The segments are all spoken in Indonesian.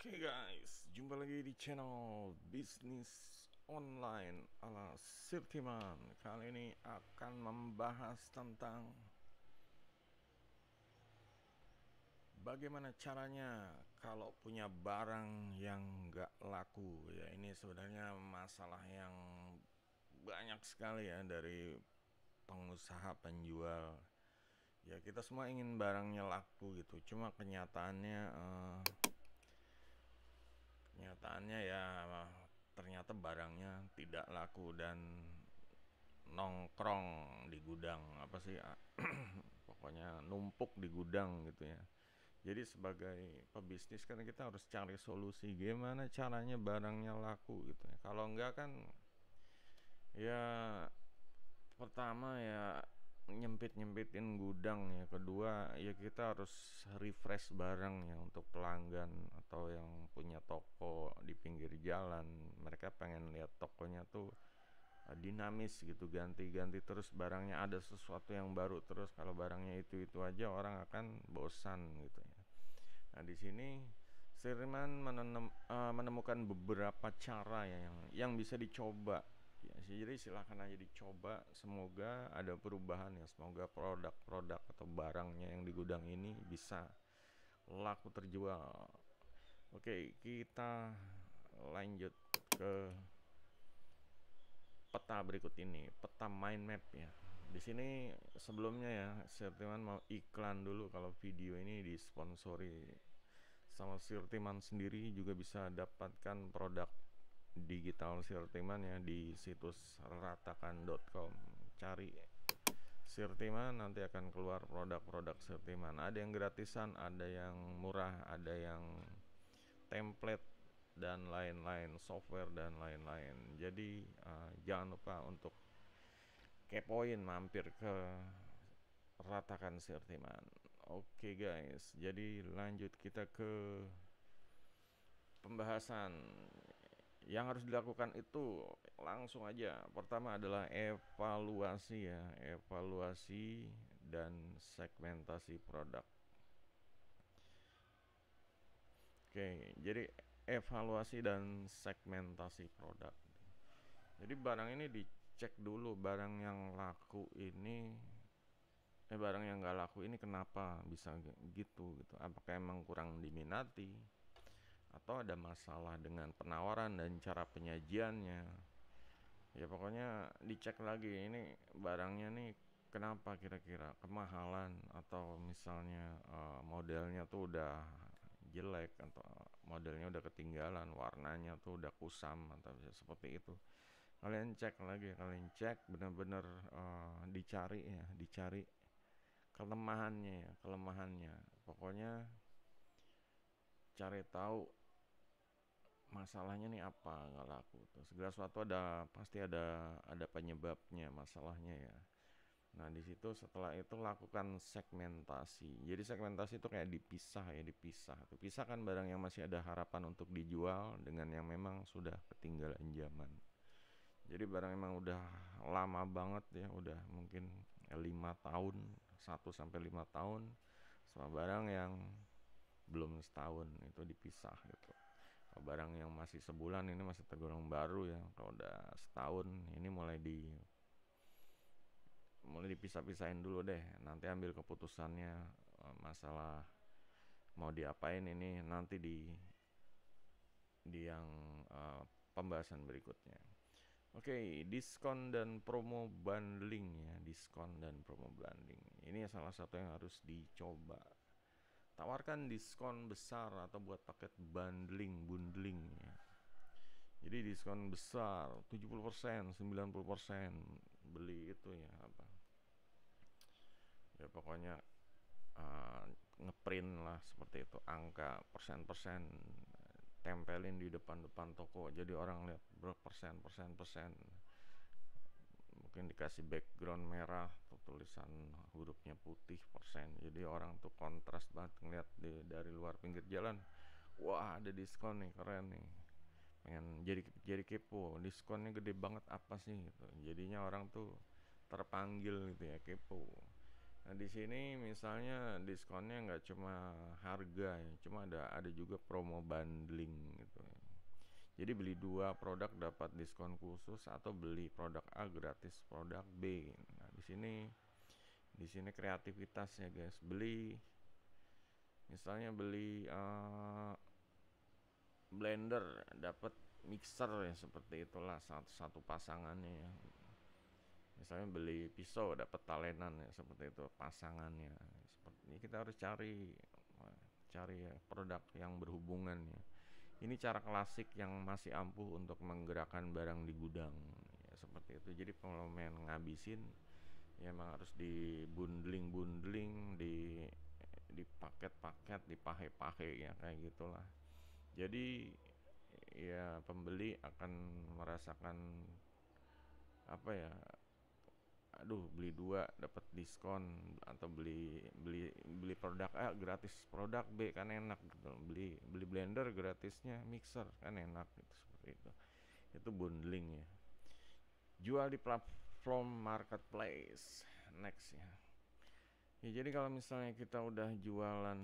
Oke guys, jumpa lagi di channel bisnis online ala Sirtiman. Kali ini akan membahas tentang bagaimana caranya kalau punya barang yang nggak laku. Ya, ini sebenarnya masalah yang banyak sekali ya dari pengusaha penjual. Ya, kita semua ingin barangnya laku gitu. Cuma kenyataannya ya ternyata barangnya tidak laku dan nongkrong di gudang, apa sih, pokoknya numpuk di gudang gitu ya. Jadi sebagai pebisnis kan kita harus cari solusi gimana caranya barangnya laku gitu ya. Kalau enggak kan ya pertama ya nyempit-nyempitin gudang, ya kedua ya kita harus refresh barang ya untuk pelanggan atau yang punya toko di pinggir jalan. Mereka pengen lihat tokonya tuh dinamis gitu, ganti-ganti terus barangnya, ada sesuatu yang baru terus. Kalau barangnya itu aja orang akan bosan gitu ya. Nah, di sini Sirman menemukan beberapa cara ya yang bisa dicoba. Ya, jadi silahkan aja dicoba. Semoga ada perubahan ya. Semoga produk-produk atau barangnya yang di gudang ini bisa laku terjual. Oke, kita lanjut ke peta berikut ini, peta mind map ya. Di sini sebelumnya ya, Sirtiman mau iklan dulu. Kalau video ini disponsori sama Sirtiman sendiri, juga bisa dapatkan produk digital Sirtiman ya di situs ratakan.com. Cari Sirtiman, nanti akan keluar produk-produk Sirtiman. Ada yang gratisan, ada yang murah, ada yang template dan lain-lain, software dan lain-lain. Jadi jangan lupa untuk kepoin, mampir ke Ratakan Sirtiman. Oke guys, jadi lanjut kita ke pembahasan. Yang harus dilakukan itu langsung aja. Pertama adalah evaluasi ya, evaluasi dan segmentasi produk. Oke, jadi evaluasi dan segmentasi produk. Jadi barang ini dicek dulu, barang yang laku ini, barang yang nggak laku ini kenapa bisa gitu. Apakah emang kurang diminati, atau ada masalah dengan penawaran dan cara penyajiannya. Ya pokoknya dicek lagi, ini barangnya nih kenapa, kira-kira kemahalan, atau misalnya modelnya tuh udah jelek, atau modelnya udah ketinggalan, warnanya tuh udah kusam, atau seperti itu. Kalian cek lagi, kalian cek benar-benar, dicari ya, dicari kelemahannya ya, kelemahannya. Pokoknya cari tahu masalahnya nih apa nggak laku tuh. Segala sesuatu pasti ada penyebabnya masalahnya ya. Nah, di situ setelah itu lakukan segmentasi. Jadi segmentasi itu kayak dipisah ya, dipisah. Pisahkan barang yang masih ada harapan untuk dijual dengan yang memang sudah ketinggalan zaman. Jadi barang emang udah lama banget ya, udah mungkin 5 tahun, 1 sampai 5 tahun, sama barang yang belum setahun itu dipisah gitu. Kalau barang yang masih sebulan ini masih tergolong baru ya. Kalau udah setahun ini mulai dipisah-pisahin dulu deh. Nanti ambil keputusannya, masalah mau diapain ini nanti di yang pembahasan berikutnya. Oke, diskon dan promo bundling ya, diskon dan promo bundling. Ini salah satu yang harus dicoba. Tawarkan diskon besar atau buat paket bundling ya. Jadi diskon besar 70%, 90%, beli itu ya apa. Ya pokoknya uh, ngeprint lah seperti itu, angka persen-persen, tempelin di depan-depan toko. Jadi orang lihat berapa persen, persen. Mungkin dikasih background merah, tulisan hurufnya putih persen. Jadi orang tuh kontras banget ngeliat dari luar pinggir jalan. Wah, ada diskon nih, keren nih. Pengen jadi kepo, diskonnya gede banget apa sih gitu. Jadinya orang tuh terpanggil gitu ya, kepo. Nah, di sini misalnya diskonnya nggak cuma harga ya, cuma ada juga promo bundling gitu ya. Jadi beli 2 produk dapat diskon khusus atau beli produk A gratis produk B. Nah, di sini kreativitasnya guys. Misalnya beli blender dapat mixer ya, seperti itulah satu pasangannya ya. Misalnya beli pisau dapat talenan ya, seperti itu pasangannya. Seperti ini kita harus cari ya, produk yang berhubungan ya. Ini cara klasik yang masih ampuh untuk menggerakkan barang di gudang ya, seperti itu. Jadi kalau main ngabisin ya emang harus di bundling di paket-paket, dipahe-pahe ya, kayak gitulah. Jadi ya pembeli akan merasakan apa ya, aduh beli 2 dapat diskon, atau beli beli beli produk A gratis produk B kan enak gitu. Beli blender gratisnya mixer kan enak gitu, seperti itu. Itu bundling ya. Jual di platform marketplace. Next ya. Ya jadi kalau misalnya kita udah jualan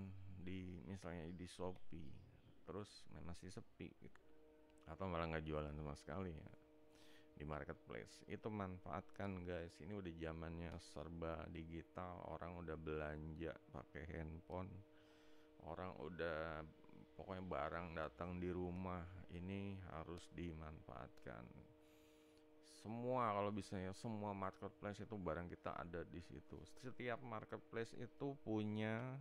misalnya di Shopee, terus masih sepi gitu, atau malah nggak jualan sama sekali ya di marketplace, itu manfaatkan guys. Ini udah zamannya serba digital, orang udah belanja pakai handphone, orang udah pokoknya barang datang di rumah. Ini harus dimanfaatkan semua. Kalau bisa ya, semua marketplace itu barang kita ada di situ. Setiap marketplace itu punya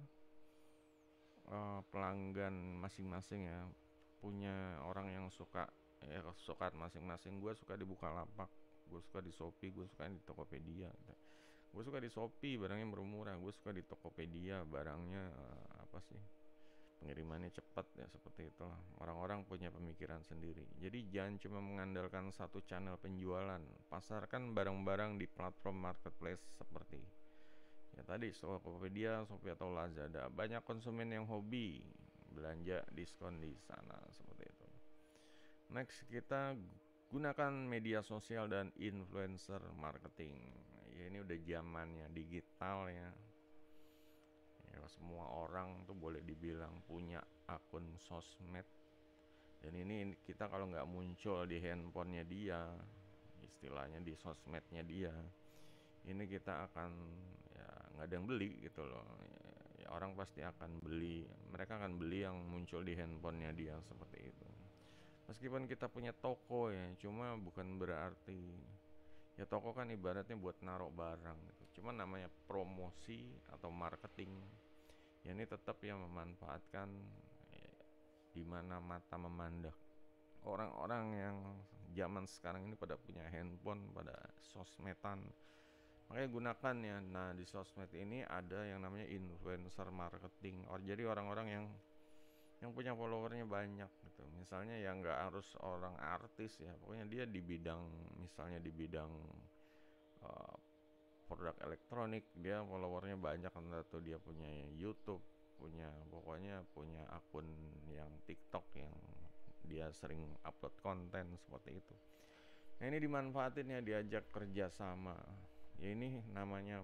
pelanggan masing-masing ya, punya orang yang suka ya, suka masing-masing. Gue suka di Bukalapak, gue suka di Shopee, gue suka di Tokopedia. Gue suka di Shopee barangnya murah-murah, gue suka di Tokopedia barangnya apa sih, pengirimannya cepat ya, seperti itulah. Orang-orang punya pemikiran sendiri. Jadi jangan cuma mengandalkan satu channel penjualan. Pasarkan barang-barang di platform marketplace seperti ya tadi, Tokopedia, Shopee atau Lazada. Banyak konsumen yang hobi belanja diskon di sana, seperti itu. Next, kita gunakan media sosial dan influencer marketing. Ya ini udah zamannya digital ya. Ya semua orang tuh boleh dibilang punya akun sosmed. Dan ini kita kalau nggak muncul di handphonenya dia, istilahnya di sosmednya dia, ini kita akan ya nggak ada yang beli gitu loh ya, orang pasti akan beli, mereka akan beli yang muncul di handphonenya dia, seperti itu. Meskipun kita punya toko ya, cuma bukan berarti ya, toko kan ibaratnya buat naruh barang gitu. Cuma namanya promosi atau marketing ya, ini tetap yang memanfaatkan ya, di mana mata memandang. Orang-orang yang zaman sekarang ini pada punya handphone, pada sosmedan, makanya gunakan ya. Nah di sosmed ini ada yang namanya influencer marketing. Jadi orang-orang yang punya followernya banyak gitu. Misalnya ya nggak harus orang artis ya, pokoknya dia di bidang, misalnya di bidang uh, produk elektronik, dia followernya banyak. Atau dia punya YouTube, pokoknya punya akun yang TikTok yang dia sering upload konten seperti itu. Nah ini dimanfaatin ya, diajak kerjasama ya. Ini namanya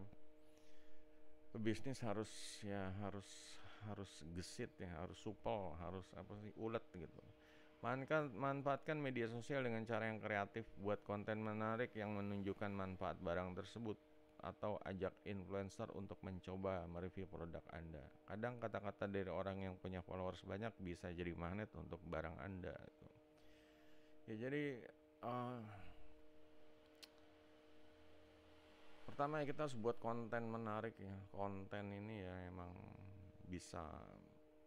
pebisnis harus ya, harus gesit ya, harus supel, harus apa sih, ulet gitu. Manfaatkan media sosial dengan cara yang kreatif, buat konten menarik yang menunjukkan manfaat barang tersebut, atau ajak influencer untuk mencoba mereview produk Anda. Kadang kata-kata dari orang yang punya followers banyak bisa jadi magnet untuk barang Anda gitu. Ya jadi pertama ya, kita harus buat konten menarik ya. Konten ini ya emang bisa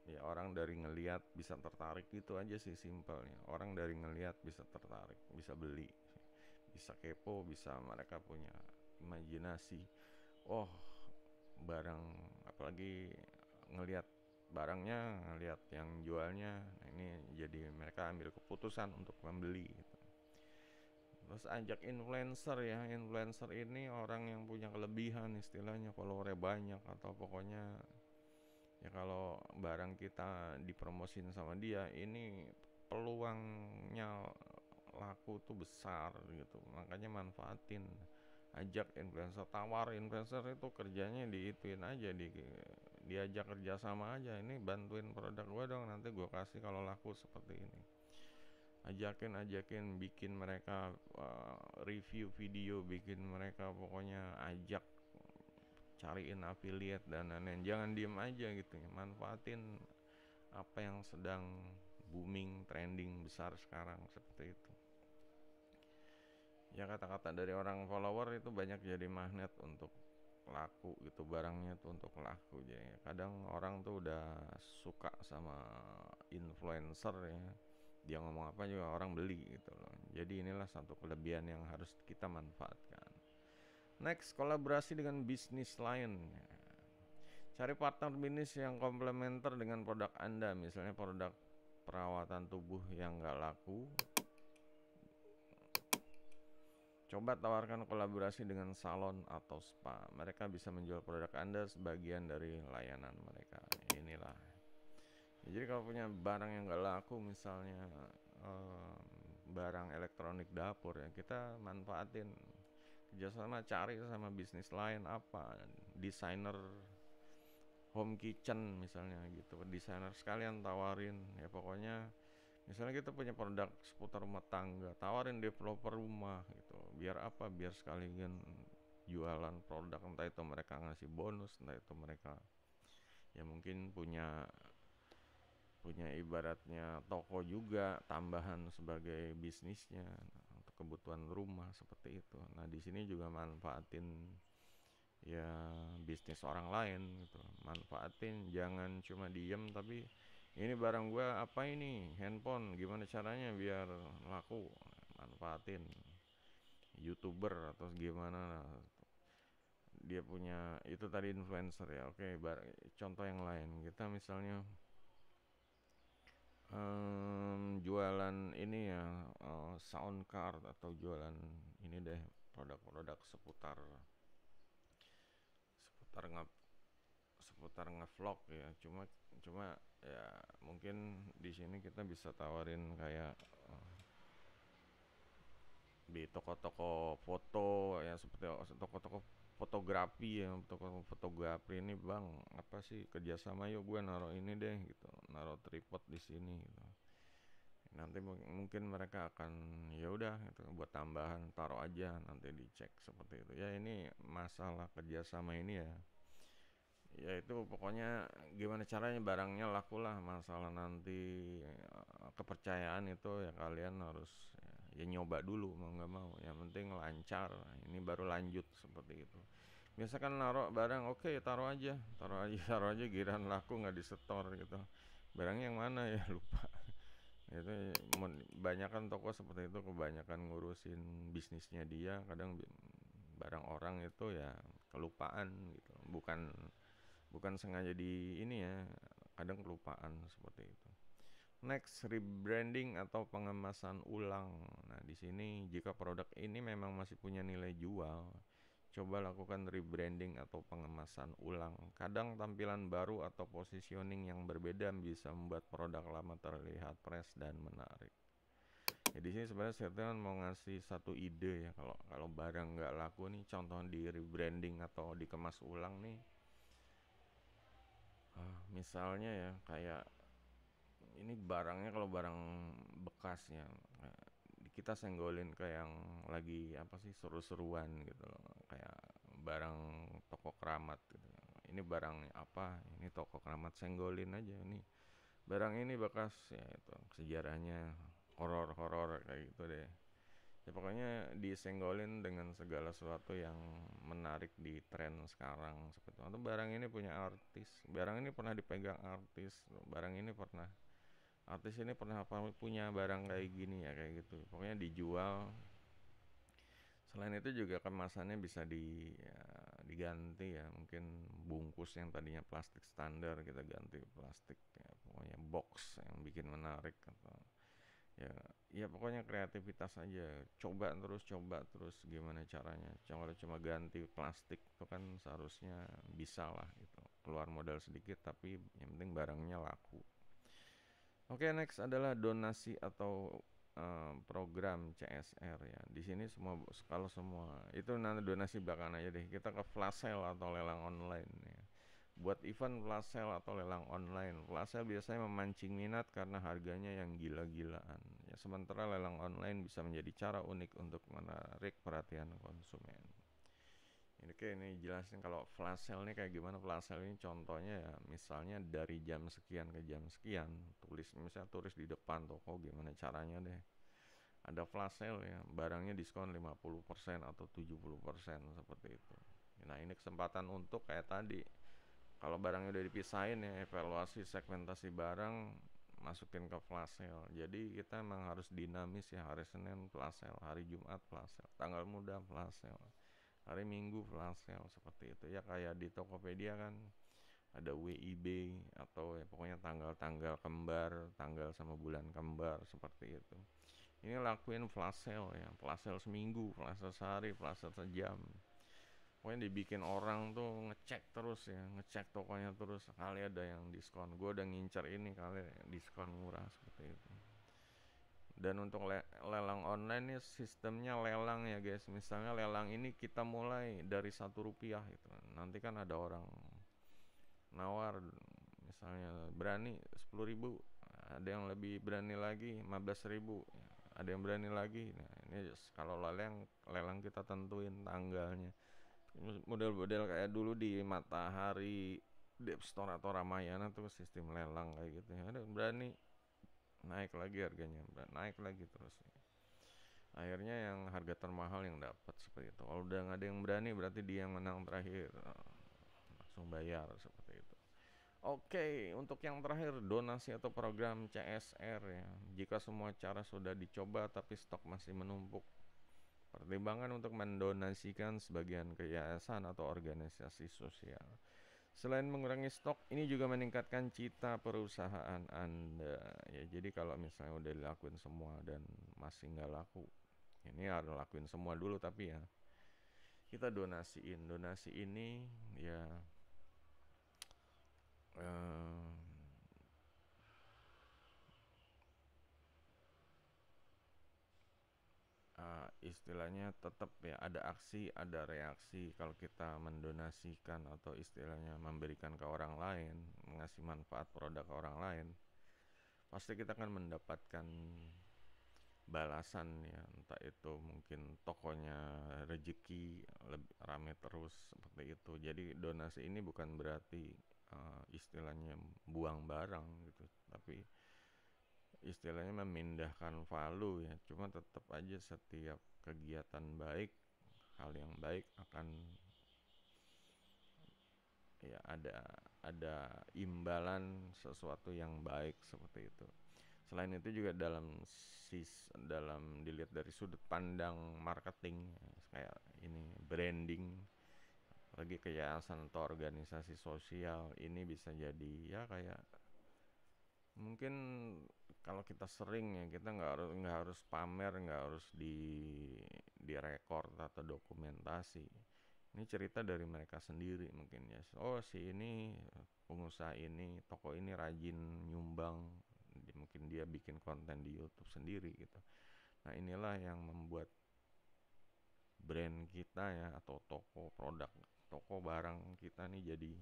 ya, orang dari ngelihat bisa tertarik, gitu aja sih simpelnya. Orang dari ngelihat bisa tertarik, bisa beli, bisa kepo, bisa mereka punya imajinasi. Oh, barang, apalagi ngelihat barangnya, ngelihat yang jualnya, nah ini jadi mereka ambil keputusan untuk membeli gitu. Terus ajak influencer ya. Influencer ini orang yang punya kelebihan, istilahnya followernya banyak, atau pokoknya ya kalau barang kita dipromosin sama dia, ini peluangnya laku tuh besar gitu. Makanya manfaatin, ajak influencer, tawar influencer itu kerjanya diituin aja, diajak kerja sama aja, ini bantuin produk gua dong, nanti gua kasih kalau laku seperti ini. Ajakin bikin mereka review video, bikin mereka pokoknya ajak, cariin affiliate dan lain-lain. Jangan diem aja gitu ya, manfaatin apa yang sedang booming, trending besar sekarang seperti itu. Ya kata-kata dari orang follower itu banyak jadi magnet untuk laku gitu, barangnya tuh untuk laku. Jadi kadang orang tuh udah suka sama influencer ya, dia ngomong apa juga orang beli gitu loh. Jadi inilah satu kelebihan yang harus kita manfaatkan. Next, kolaborasi dengan bisnis lain. Cari partner bisnis yang komplementer dengan produk Anda, misalnya produk perawatan tubuh yang nggak laku. Coba tawarkan kolaborasi dengan salon atau spa. Mereka bisa menjual produk Anda sebagian dari layanan mereka. Inilah. Jadi kalau punya barang yang nggak laku, misalnya barang elektronik dapur ya, kita manfaatin kerjasama, cari sama bisnis lain apa, desainer home kitchen misalnya gitu, desainer sekalian tawarin ya, pokoknya misalnya kita punya produk seputar rumah tangga, tawarin developer rumah gitu, biar apa, biar sekalian jualan produk, entah itu mereka ngasih bonus, entah itu mereka ya mungkin punya ibaratnya toko juga tambahan sebagai bisnisnya untuk kebutuhan rumah seperti itu. Nah di sini juga manfaatin ya bisnis orang lain gitu, manfaatin, jangan cuma diem tapi ini barang gua apa, ini handphone, gimana caranya biar laku, manfaatin youtuber atau gimana, dia punya itu tadi influencer ya. Oke, contoh yang lain, kita misalnya jualan ini ya, sound card atau jualan ini deh, produk-produk seputar nge ngevlog ya. Cuma ya mungkin di sini kita bisa tawarin kayak di toko-toko foto ya, seperti toko-toko fotografi ya, toko fotografi ini bang, apa sih kerjasama, yuk gue naruh ini deh gitu, naruh tripod di sini gitu. Nanti mungkin mereka akan ya udah gitu, buat tambahan taruh aja, nanti dicek seperti itu ya. Ini masalah kerjasama ini ya, ya itu pokoknya gimana caranya barangnya laku lah. Masalah nanti kepercayaan itu ya kalian harus ya nyoba dulu, mau nggak mau, yang penting lancar, ini baru lanjut seperti itu. Biasa kan naruh barang, oke taruh aja taruh aja, giliran laku nggak disetor gitu, barangnya yang mana ya lupa. Itu banyak kan toko seperti itu, kebanyakan ngurusin bisnisnya dia, kadang barang orang itu ya kelupaan gitu, bukan sengaja di ini ya, kadang kelupaan seperti itu. Next, rebranding atau pengemasan ulang. Nah, di sini jika produk ini memang masih punya nilai jual, coba lakukan rebranding atau pengemasan ulang. Kadang tampilan baru atau positioning yang berbeda bisa membuat produk lama terlihat fresh dan menarik. Ya, di sini sebenarnya saya mau ngasih satu ide ya, kalau barang nggak laku nih, contoh di rebranding atau dikemas ulang nih. Misalnya ya kayak ini barangnya, kalau barang bekasnya kita senggolin ke yang lagi apa sih, seru-seruan gitu loh, kayak barang toko keramat gitu. Ini barang apa, ini toko keramat, senggolin aja, ini barang ini bekas ya, itu sejarahnya horor-horor kayak gitu deh ya. Pokoknya disenggolin dengan segala sesuatu yang menarik di tren sekarang seperti itu. Atau barang ini punya artis, barang ini pernah dipegang artis, barang ini pernah, artis ini pernah apa, punya barang kayak gini ya, kayak gitu. Pokoknya dijual. Selain itu juga kemasannya bisa diganti ya, mungkin bungkus yang tadinya plastik standar kita ganti plastik ya, pokoknya box yang bikin menarik atau ya pokoknya kreativitas aja, coba terus gimana caranya. Kalau cuma ganti plastik itu kan seharusnya bisa lah gitu, keluar modal sedikit tapi yang penting barangnya laku. Oke, next adalah donasi atau program CSR ya. Di sini semua kalau semua itu nanti donasi belakangan aja deh. Kita ke flash sale atau lelang online ya. Buat event flash sale atau lelang online, flash sale biasanya memancing minat karena harganya yang gila-gilaan. Ya, sementara lelang online bisa menjadi cara unik untuk menarik perhatian konsumen. Ini jelasin kalau flash sale ini kayak gimana. Flash sale ini contohnya ya, misalnya dari jam sekian ke jam sekian, misalnya tulis di depan toko gimana caranya deh. Ada flash sale ya, barangnya diskon 50% atau 70% seperti itu. Nah, ini kesempatan untuk kayak tadi. Kalau barangnya udah dipisahin ya, evaluasi segmentasi barang, masukin ke flash sale. Jadi kita emang harus dinamis ya, hari Senin flash sale, hari Jumat flash sale, tanggal muda flash sale, hari Minggu flash sale, seperti itu ya. Kayak di Tokopedia kan ada WIB atau ya pokoknya tanggal-tanggal kembar, tanggal sama bulan kembar, seperti itu. Ini lakuin flash sale ya, flash sale seminggu, flash sale sehari, flash sale sejam. Pokoknya dibikin orang tuh ngecek terus ya, ngecek tokonya terus, kali ada yang diskon, gue udah ngincer ini kali diskon murah, seperti itu. Dan untuk lelang online nih sistemnya lelang ya guys. Misalnya lelang ini kita mulai dari Rp1 gitu. Nanti kan ada orang nawar, misalnya berani 10.000, ada yang lebih berani lagi 15.000, ada yang berani lagi. Nah, ini kalau lelang kita tentuin tanggalnya. Model-model kayak dulu di Matahari, Deep Store atau Ramayana tuh sistem lelang kayak gitu ya. Ada yang berani naik lagi harganya, naik lagi terus. Akhirnya yang harga termahal yang dapat, seperti itu. Kalau udah nggak ada yang berani berarti dia yang menang terakhir. Langsung bayar, seperti itu. Oke, untuk yang terakhir, donasi atau program CSR ya. Jika semua cara sudah dicoba tapi stok masih menumpuk, pertimbangan untuk mendonasikan sebagian ke yayasan atau organisasi sosial. Selain mengurangi stok, ini juga meningkatkan cita perusahaan Anda. Ya, jadi kalau misalnya udah dilakuin semua dan masih nggak laku, ini harus lakuin semua dulu, tapi ya kita donasiin. Donasi ini ya eh, istilahnya tetap ya ada aksi, ada reaksi. Kalau kita mendonasikan atau istilahnya memberikan ke orang lain, mengasih manfaat produk ke orang lain, pasti kita akan mendapatkan balasan ya, entah itu mungkin tokonya rezeki rame terus, seperti itu. Jadi donasi ini bukan berarti istilahnya buang barang gitu, tapi istilahnya memindahkan value ya. Cuma tetap aja setiap kegiatan baik, hal yang baik akan ya ada imbalan sesuatu yang baik, seperti itu. Selain itu juga dalam dilihat dari sudut pandang marketing ya, kayak ini branding, lagi ke yayasan atau organisasi sosial, ini bisa jadi ya kayak mungkin kalau kita sering ya, kita nggak harus pamer, nggak harus direkord atau dokumentasi. Ini cerita dari mereka sendiri mungkin ya. Oh, si ini pengusaha ini, toko ini rajin nyumbang. Mungkin dia bikin konten di YouTube sendiri gitu. Nah, inilah yang membuat brand kita ya, atau toko barang kita nih jadi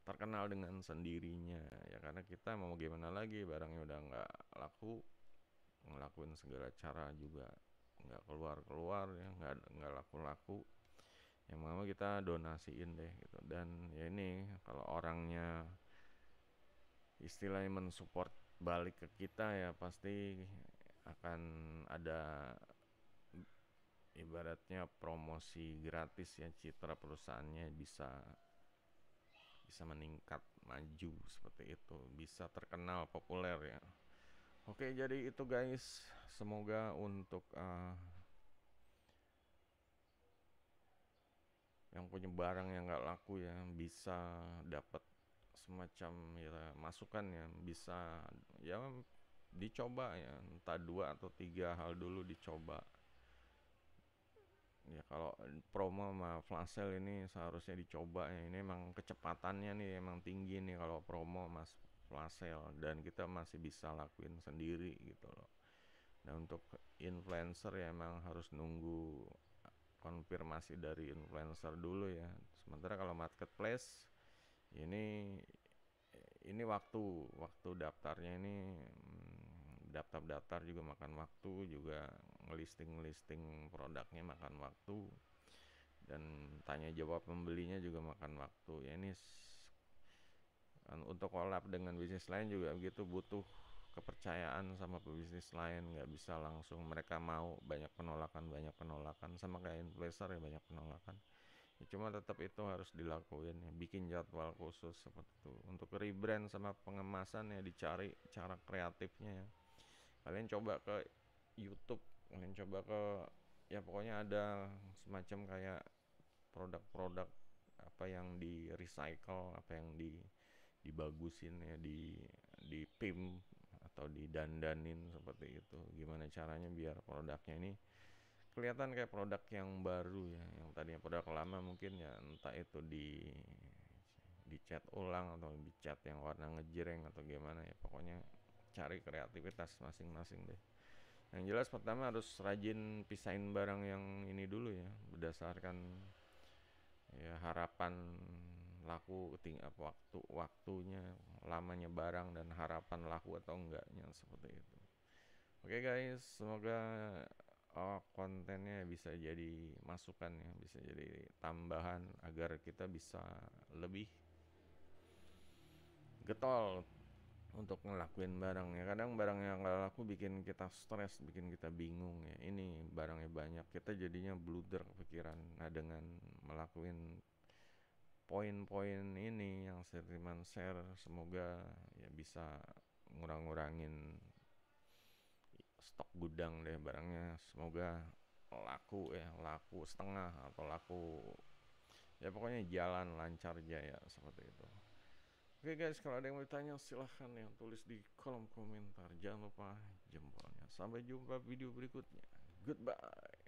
terkenal dengan sendirinya ya. Karena kita mau gimana lagi, barangnya udah nggak laku, ngelakuin segala cara juga nggak keluar ya, nggak laku-laku. Yang mau kita donasiin deh gitu. Dan ya ini kalau orangnya istilahnya mensupport balik ke kita ya, pasti akan ada ibaratnya promosi gratis ya, citra perusahaannya bisa meningkat, maju, seperti itu, bisa terkenal, populer ya. Oke, jadi itu guys, semoga untuk yang punya barang yang nggak laku ya bisa dapat semacam ya masukan ya, bisa ya dicoba ya, entah 2 atau 3 hal dulu dicoba ya. Kalau promo sama flash sale ini seharusnya dicoba ya, ini emang kecepatannya nih emang tinggi nih kalau promo mas flash sale, dan kita masih bisa lakuin sendiri gitu loh. Nah untuk influencer ya emang harus nunggu konfirmasi dari influencer dulu ya. Sementara kalau marketplace ini waktu waktu daftarnya ini, daftar-daftar juga makan waktu, juga ngelisting produknya makan waktu, dan tanya jawab pembelinya juga makan waktu ya. Ini untuk collab dengan bisnis lain juga begitu, butuh kepercayaan sama pebisnis lain, nggak bisa langsung mereka mau, banyak penolakan sama kayak influencer ya, banyak penolakan ya, cuma tetap itu harus dilakuin ya, bikin jadwal khusus seperti itu. Untuk rebrand sama pengemasan ya dicari cara kreatifnya ya. Kalian coba ke YouTube, kalian coba ke, ya pokoknya ada semacam kayak produk-produk apa yang di recycle, apa yang dibagusin ya, di PIM atau didandanin seperti itu. Gimana caranya biar produknya ini kelihatan kayak produk yang baru ya, yang tadinya produk lama mungkin ya, entah itu dicat ulang atau dicat yang warna ngejreng atau gimana ya, pokoknya cari kreativitas masing-masing deh. Yang jelas pertama harus rajin pisahin barang yang ini dulu ya, berdasarkan ya harapan laku, tinggal waktunya, lamanya barang, dan harapan laku atau enggaknya seperti itu. Oke guys, semoga kontennya bisa jadi masukan ya, bisa jadi tambahan agar kita bisa lebih getol untuk ngelakuin barang ya. Kadang barang yang nggak laku bikin kita stres, bikin kita bingung ya. Ini barangnya banyak, kita jadinya blunder kepikiran. Nah dengan melakukan poin-poin ini yang Sirtiman share, semoga ya bisa ngurang-ngurangin stok gudang deh barangnya. Semoga laku ya, laku setengah atau laku ya, pokoknya jalan lancar jaya seperti itu. Oke guys, kalau ada yang mau ditanya silahkan ya, tulis di kolom komentar. Jangan lupa jempolnya. Sampai jumpa video berikutnya. Goodbye.